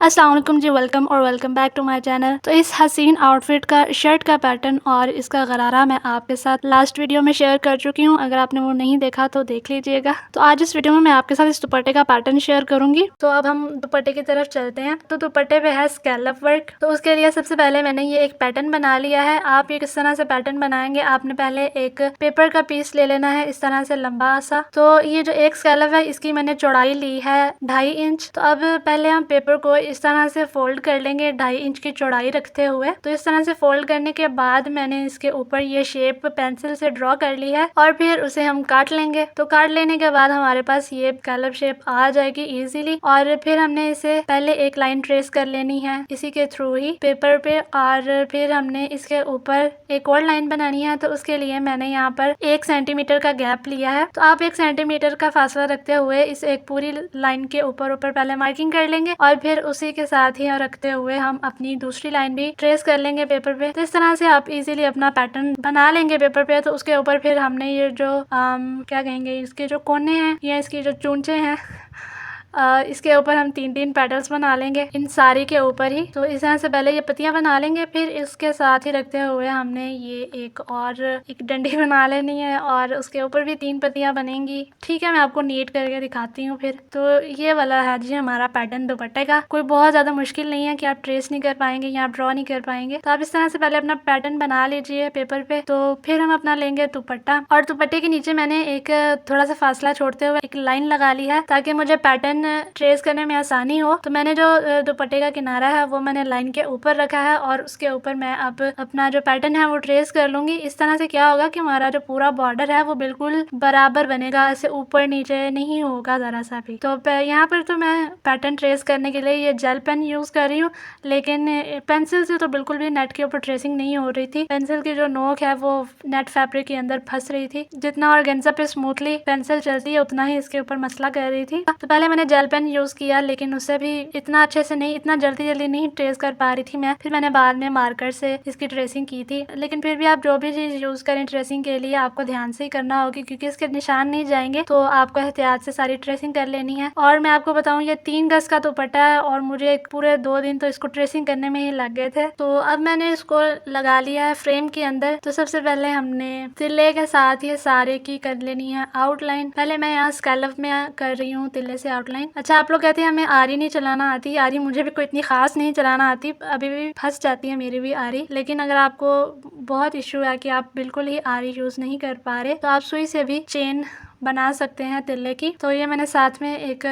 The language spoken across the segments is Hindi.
अस्सलाम वालेकुम जी, वेलकम और welcome back to my channel. तो इस हसीन आउटफिट का शर्ट का पैटर्न और इसका गरारा मैं आपके साथ लास्ट वीडियो में शेयर कर चुकी हूँ। अगर आपने वो नहीं देखा तो देख लीजिएगा। तो आज इस वीडियो में मैं आपके साथ इस दुपट्टे का पैटर्न शेयर करूंगी। तो अब हम दुपट्टे की तरफ चलते हैं। तो दुपट्टे पे है स्कैलप वर्क। तो उसके लिए सबसे पहले मैंने ये एक पैटर्न बना लिया है। आप ये किस तरह से पैटर्न बनाएंगे, आपने पहले एक पेपर का पीस ले लेना है इस तरह से लंबा सा। तो ये जो एक स्कैलप है इसकी मैंने चौड़ाई ली है 2.5 इंच। तो अब पहले हम पेपर को इस तरह से फोल्ड कर लेंगे 2.5 इंच की चौड़ाई रखते हुए। तो इस तरह से फोल्ड करने के बाद मैंने इसके ऊपर ये शेप पेंसिल से ड्रॉ कर ली है और फिर उसे हम काट लेंगे। तो काट लेने के बाद हमारे पास ये स्कैलप शेप आ जाएगी इजीली। और फिर हमने इसे पहले एक लाइन ट्रेस कर लेनी है इसी के थ्रू ही पेपर पे, और फिर हमने इसके ऊपर एक और लाइन बनानी है। तो उसके लिए मैंने यहाँ पर 1 सेंटीमीटर का गैप लिया है। तो आप 1 सेंटीमीटर का फासला रखते हुए इस एक पूरी लाइन के ऊपर पहले मार्किंग कर लेंगे और फिर उसी के साथ ही रखते हुए हम अपनी दूसरी लाइन भी ट्रेस कर लेंगे पेपर पे। तो इस तरह से आप इजीली अपना पैटर्न बना लेंगे पेपर पे। तो उसके ऊपर फिर हमने ये जो क्या कहेंगे, इसके जो कोने हैं या इसकी जो चूंचे हैं इसके ऊपर हम 3-3 पेटल्स बना लेंगे इन सारी के ऊपर ही। तो इस तरह से पहले ये पत्तियां बना लेंगे, फिर इसके साथ ही रखते हुए हमने ये एक डंडी बना लेनी है और उसके ऊपर भी 3 पत्तियां बनेंगी। ठीक है, मैं आपको नीट करके दिखाती हूँ फिर। तो ये वाला है जी हमारा पैटर्न दुपट्टे का। कोई बहुत ज्यादा मुश्किल नहीं है कि आप ट्रेस नहीं कर पाएंगे या आप ड्रॉ नहीं कर पाएंगे। तो आप इस तरह से पहले अपना पैटर्न बना लीजिए पेपर पे। तो फिर हम अपना लेंगे दुपट्टा, और दुपट्टे के नीचे मैंने एक थोड़ा सा फासला छोड़ते हुए एक लाइन लगा ली है ताकि मुझे पैटर्न ट्रेस करने में आसानी हो। तो मैंने जो दुपट्टे का किनारा है वो मैंने लाइन के ऊपर रखा है और उसके ऊपर मैं अब अपना जो पैटर्न है वो ट्रेस कर लूंगी। इस तरह से क्या होगा कि हमारा जो पूरा बॉर्डर है वो बिल्कुल बराबर बनेगा, ऐसे ऊपर नीचे नहीं होगा जरा सा भी। तो यहाँ पर तो मैं पैटर्न ट्रेस करने के लिए ये जेल पेन यूज कर रही हूँ, लेकिन पेंसिल से तो बिल्कुल भी नेट के ऊपर ट्रेसिंग नहीं हो रही थी। पेंसिल की जो नोक है वो नेट फैब्रिक के अंदर फंस रही थी। जितना ऑर्गेन्जा पे स्मूथली पेंसिल चलती है उतना ही इसके ऊपर मसला कर रही थी। तो पहले मैंने जेल पेन यूज किया, लेकिन उससे भी इतना अच्छे से नहीं, इतना जल्दी नहीं ट्रेस कर पा रही थी मैं। फिर मैंने बाद में मार्कर से इसकी ट्रेसिंग की थी। लेकिन फिर भी आप जो भी चीज यूज करें ट्रेसिंग के लिए आपको ध्यान से ही करना होगी, क्योंकि इसके निशान नहीं जाएंगे। तो आपको एहतियात से सारी ट्रेसिंग कर लेनी है। और मैं आपको बताऊं, ये 3 गज का दुपट्टा है और मुझे पूरे 2 दिन तो इसको ट्रेसिंग करने में ही लग गए थे। तो अब मैंने इसको लगा लिया है फ्रेम के अंदर। तो सबसे पहले हमने तिल्ले के साथ ये सारे की कर लेनी है आउटलाइन। पहले मैं यहाँ स्कैलप में कर रही हूँ तिल्ले से आउटलाइन। अच्छा, आप लोग कहते हैं हमें आरी नहीं चलाना आती। आरी मुझे भी कोई इतनी खास नहीं चलाना आती, अभी भी फंस जाती है मेरी भी आरी। लेकिन अगर आपको बहुत इशू है कि आप बिल्कुल ही आरी यूज नहीं कर पा रहे, तो आप सुई से भी चेन बना सकते हैं तिल्ले की। तो ये मैंने साथ में एक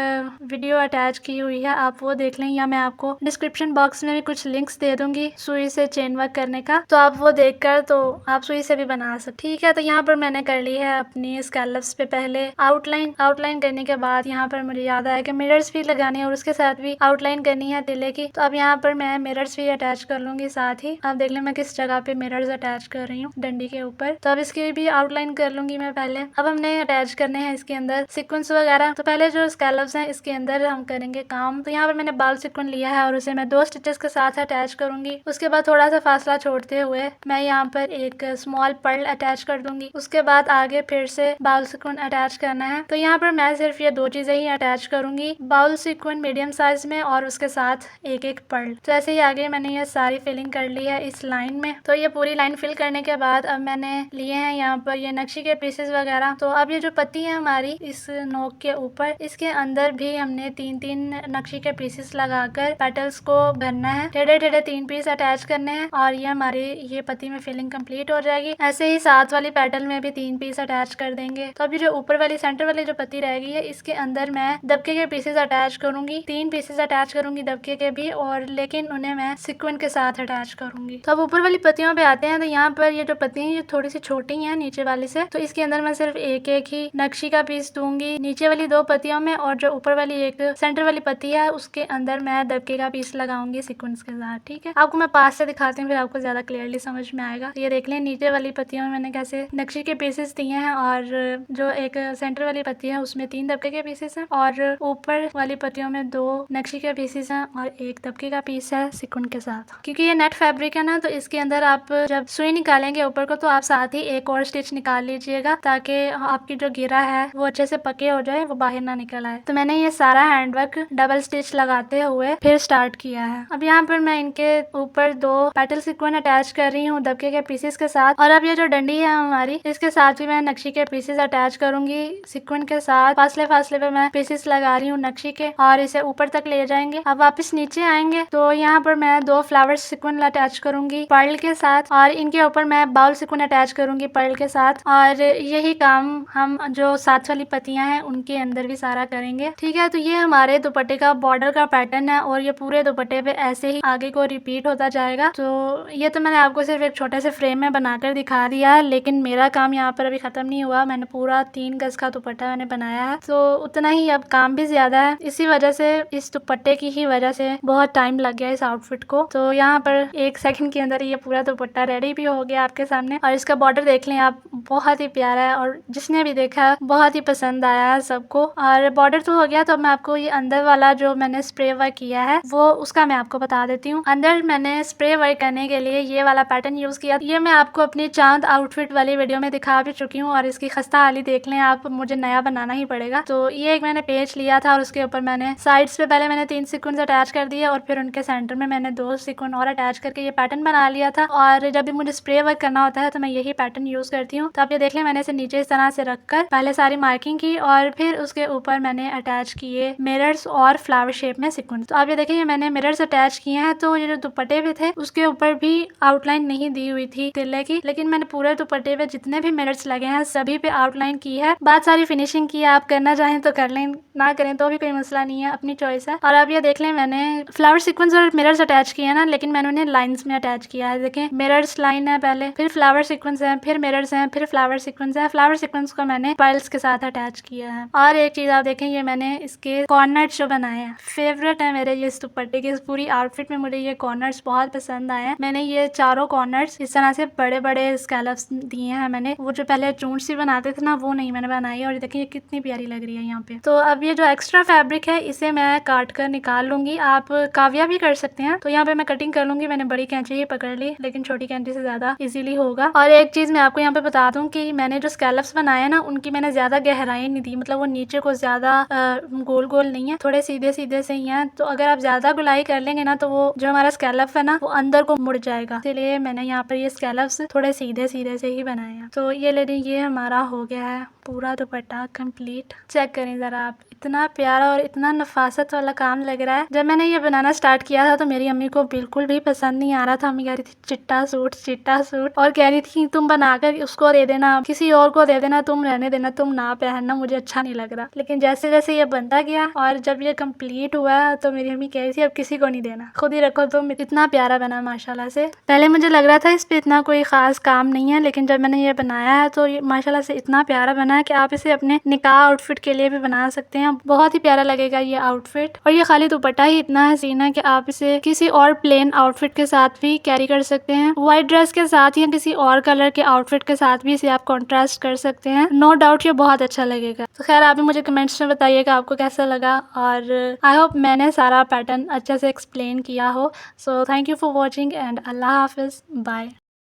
वीडियो अटैच की हुई है, आप वो देख लें, या मैं आपको डिस्क्रिप्शन बॉक्स में भी कुछ लिंक्स दे दूंगी सुई से चेन वर्क करने का। तो आप वो देखकर तो आप सुई से भी बना सकते। ठीक है, तो यहाँ पर मैंने कर ली है अपनी स्कैलप्स पे पहले आउटलाइन। आउटलाइन करने के बाद यहाँ पर मुझे याद आया कि मिरर्स भी लगाने और उसके साथ भी आउटलाइन करनी है तिल्ले की। तो अब यहाँ पर मैं मिरर्स भी अटैच कर लूंगी साथ ही। आप देख लें मैं किस जगह पे मिरर्स अटैच कर रही हूँ, डंडी के ऊपर। तो अब इसकी भी आउटलाइन कर लूंगी मैं पहले। अब हमने अटैच करने हैं इसके अंदर सीक्वेंस वगैरह। तो पहले जो स्कैलप्स हैं इसके अंदर हम करेंगे काम। तो यहाँ पर मैंने बाल सीक्वेंस लिया है और उसे मैं 2 स्टिचेस के साथ अटैच करूंगी। उसके बाद थोड़ा सा फासला छोड़ते हुए मैं यहाँ पर एक स्मॉल पर्ल अटैच कर दूंगी। उसके बाद आगे फिर से बाउल सीक्वेंस अटैच करना है। तो यहाँ पर मैं सिर्फ ये 2 चीजें ही अटैच करूंगी, बाउल सीक्वेंस मीडियम साइज में और उसके साथ एक पर्ल। तो ऐसे ही आगे मैंने ये सारी फिलिंग कर ली है इस लाइन में। तो ये पूरी लाइन फिल करने के बाद अब मैंने लिए हैं यहाँ पर ये नक्शी के पीसेस वगैरह। तो अब ये जो पत्ती है हमारी इस नोक के ऊपर, इसके अंदर भी हमने 3-3 नक्शी के पीसेस लगाकर पेटल्स को भरना है। टेढ़े 3 पीस अटैच करने हैं और ये हमारी ये पत्ती में फिलिंग कंप्लीट हो जाएगी। ऐसे ही साथ वाली पेटल में भी 3 पीस अटैच कर देंगे। तो अभी जो ऊपर वाली सेंटर वाली जो पत्ती रहेगी है इसके अंदर मैं दबके के पीसेस अटैच करूंगी। 3 पीसेस अटैच करूंगी दबके के भी, और लेकिन उन्हें मैं सीक्वेंस के साथ अटैच करूंगी। तो अब ऊपर वाली पत्तियों पे आते हैं। तो यहाँ पर ये जो पत्ती है ये थोड़ी सी छोटी है नीचे वाली से। तो इसके अंदर मैं सिर्फ एक ही नक्शी का पीस दूंगी नीचे वाली 2 पत्तियों में, और जो ऊपर वाली एक सेंटर वाली पत्ती है उसके अंदर मैं दबके का पीस लगाऊंगी सीक्वेंस के साथ। ठीक है, आपको मैं पास से दिखाती हूँ फिर आपको ज्यादा क्लियरली समझ में आएगा। तो ये देख लें नीचे वाली पत्तियों में मैंने कैसे नक्शी के पीसेस दिए हैं, और जो एक सेंटर वाली पत्ती है उसमें 3 दबके के पीसेस हैं, और ऊपर वाली पत्तियों में 2 नक्शी के पीसेस हैं और एक दबके का पीस है सीक्वेंस के साथ। क्योंकि ये नेट फैब्रिक है ना, तो इसके अंदर आप जब सुई निकालेंगे ऊपर को तो आप साथ ही एक और स्टिच निकाल लीजिएगा, ताकि आपकी जो गिरा है वो अच्छे से पके हो जाए, वो बाहर ना निकल आए। तो मैंने ये सारा हैंडवर्क डबल स्टिच लगाते हुए फिर स्टार्ट किया है। अब यहाँ पर मैं इनके ऊपर 2 पेटल सीक्वेंस अटैच कर रही हूँ दबके के पीसेस के साथ। और अब ये जो डंडी है हमारी, इसके साथ भी मैं नक्शी के पीसेस अटैच करूंगी सीक्वेंस के साथ। फासले फासले पे मैं पीसेस लगा रही हूँ नक्शी के और इसे ऊपर तक ले जाएंगे। अब वापस नीचे आएंगे तो यहाँ पर मैं 2 फ्लावर सीक्वेंस अटैच करूंगी पर्ल के साथ और इनके ऊपर मैं बाउल सीक्वेंस अटैच करूंगी पर्ल के साथ। और यही काम हम जो साथ वाली पत्तियां हैं उनके अंदर भी सारा करेंगे। ठीक है, तो ये हमारे दुपट्टे का बॉर्डर का पैटर्न है और ये पूरे दुपट्टे पे ऐसे ही आगे को रिपीट होता जाएगा। तो ये तो मैंने आपको सिर्फ एक छोटे से फ्रेम में बनाकर दिखा दिया है, लेकिन मेरा काम यहाँ पर अभी खत्म नहीं हुआ। मैंने पूरा 3 गज का दुपट्टा मैंने बनाया है, तो उतना ही अब काम भी ज्यादा है। इसी वजह से, इस दुपट्टे की ही वजह से बहुत टाइम लग गया इस आउटफिट को। तो यहाँ पर 1 सेकंड के अंदर ये पूरा दुपट्टा रेडी भी हो गया आपके सामने। और इसका बॉर्डर देख लें आप, बहुत ही प्यारा है और जिसने भी देखा बहुत ही पसंद आया है सबको। और बॉर्डर तो हो गया, तो मैं आपको ये अंदर वाला जो मैंने स्प्रे वर्क किया है वो उसका मैं आपको बता देती हूँ। अंदर मैंने स्प्रे वर्क करने के लिए ये वाला पैटर्न यूज किया। ये मैं आपको अपनी चांद आउटफिट वाली वीडियो में दिखा भी चुकी हूँ और इसकी खस्ता हाली देख लें आप, मुझे नया बनाना ही पड़ेगा। तो ये एक मैंने पेज लिया था और उसके ऊपर मैंने साइड्स पे पहले मैंने 3 सीक्वेंस अटैच कर दिए और फिर उनके सेंटर में मैंने 2 सीक्वेंस और अटैच करके ये पैटर्न बना लिया था। और जब भी मुझे स्प्रे वर्क करना होता है तो मैं यही पैटर्न यूज करती हूँ। तो आप ये देख लें, मैंने इसे नीचे इस तरह से रखकर पहले सारी मार्किंग की और फिर उसके ऊपर मैंने अटैच किए मिरर्स और फ्लावर शेप में सीक्वेंस। तो आप ये देखिए, मैंने मिरर्स अटैच किए हैं। तो ये जो दुपट्टे पे थे उसके ऊपर भी आउटलाइन नहीं दी हुई थी तिल्ले की, लेकिन मैंने पूरे दुपट्टे पे जितने भी मिरर्स लगे हैं सभी पे आउटलाइन की है। बात सारी फिनिशिंग की है, आप करना चाहें तो कर लें, ना करें तो भी कोई मसला नहीं है, अपनी चॉइस है। और आप ये देख लें, मैंने फ्लावर सीक्वेंस और मिरर्स अटैच किए हैं ना, लेकिन मैंने उन्हें लाइंस में अटैच किया है। देखें, मिरर्स लाइन है पहले, फिर फ्लावर सीक्वेंस है, फिर मिरर्स हैं, फिर फ्लावर सीक्वेंस है। फ्लावर सीक्वेंस को मैंने पर्ल्स के साथ अटैच किया है। और एक चीज आप देखें, ये मैंने इसके कॉर्नर्स जो बनाए हैं, फेवरेट है मेरे ये इस दुपट्टे के इस पूरी आउटफिट में, मुझे ये कॉर्नर्स बहुत पसंद आए हैं। मैंने ये चारों कॉर्नर्स इस तरह से बड़े बड़े स्कैलप्स दिए हैं। मैंने वो जो पहले चूंट सी बनाते थे ना, वो नहीं मैंने बनाई। और देखिए ये कितनी प्यारी लग रही है यहाँ पे। तो अब ये जो एक्स्ट्रा फैब्रिक है इसे मैं काट कर निकाल लूंगी। आप काव्या भी कर सकते हैं। तो यहाँ पे मैं कटिंग कर लूंगी। मैंने बड़ी कैंची ही पकड़ ली, लेकिन छोटी कैंची से ज्यादा इजीली होगा। और एक चीज मैं आपको यहाँ पे बता दूं कि मैंने जो स्कैलप्स बनाए ना, उनकी मैंने ज्यादा गहराई नहीं दी, मतलब वो नीचे को ज्यादा गोल गोल नहीं है, थोड़े सीधे सीधे से ही है। तो अगर आप ज्यादा गुलाई कर लेंगे ना, तो वो जो हमारा स्कैलप है ना, वो अंदर को मुड़ जाएगा। इसलिए मैंने यहाँ पर ये स्कैलप्स थोड़े सीधे सीधे से ही बनाए हैं। तो ये ले लीजिए, ये हमारा हो गया है पूरा दुपट्टा कंप्लीट। चेक करें जरा आप, इतना प्यारा और इतना नफासत वाला काम लग रहा है। जब मैंने ये बनाना स्टार्ट किया था तो मेरी अम्मी को बिल्कुल भी पसंद नहीं आ रहा था। अम्मी कह रही थी चिट्टा सूट, और कह रही थी तुम बनाकर उसको दे देना, किसी और को दे देना, तुम रहने देना, तुम ना पहनना, मुझे अच्छा नहीं लग रहा। लेकिन जैसे जैसे ये बनता गया और जब ये कंप्लीट हुआ तो मेरी अम्मी कह रही थी अब किसी को नहीं देना, खुद ही रखो तुम। इतना प्यारा बना माशाल्लाह से। पहले मुझे लग रहा था इस पे इतना कोई खास काम नहीं है, लेकिन जब मैंने ये बनाया है तो ये माशाल्लाह से इतना प्यारा बना है कि आप इसे अपने निकाह आउटफिट के लिए भी बना सकते हैं। बहुत ही प्यारा लगेगा ये आउटफिट। और ये खाली दुपट्टा ही इतना हसीन है कि आप इसे किसी और प्लेन आउटफिट के साथ भी कैरी कर सकते हैं, व्हाइट ड्रेस के साथ या किसी और कलर के आउटफिट के साथ भी इसे आप कॉन्ट्रास्ट कर सकते हैं। नो डाउट ये बहुत अच्छा लगेगा। तो खैर आप भी मुझे कमेंट्स में बताइएगा आपको कैसा लगा, और आई होप मैंने सारा पैटर्न अच्छे से एक्सप्लेन किया हो। So thank you for watching and अल्लाह हाफिज, बाय।